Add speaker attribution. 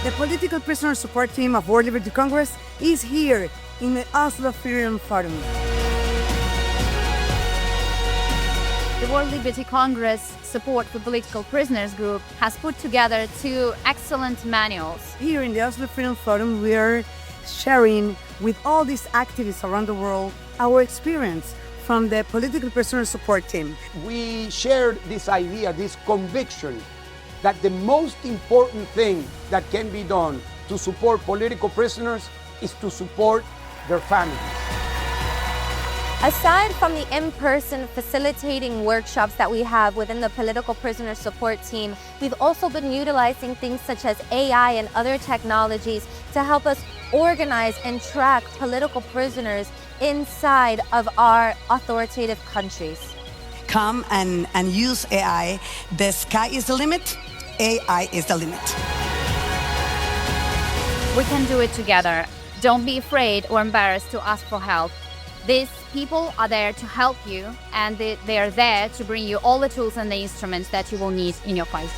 Speaker 1: The political prisoner support team of World Liberty Congress is here in the Oslo Freedom Forum.
Speaker 2: The World Liberty Congress Support for Political Prisoners group has put together 2 excellent manuals.
Speaker 1: Here in the Oslo Freedom Forum, we are sharing with all these activists around the world our experience from the political prisoner support team.
Speaker 3: We shared this idea, this conviction, that the most important thing that can be done to support political prisoners is to support their families.
Speaker 4: Aside from the in-person facilitating workshops that we have within the political prisoner support team, we've also been utilizing things such as AI and other technologies to help us organize and track political prisoners inside of our authoritative countries.
Speaker 5: Come and use AI. The sky is the limit. AI is the limit.
Speaker 2: We can do it together. Don't be afraid or embarrassed to ask for help. These people are there to help you, and they are there to bring you all the tools and the instruments that you will need in your fight.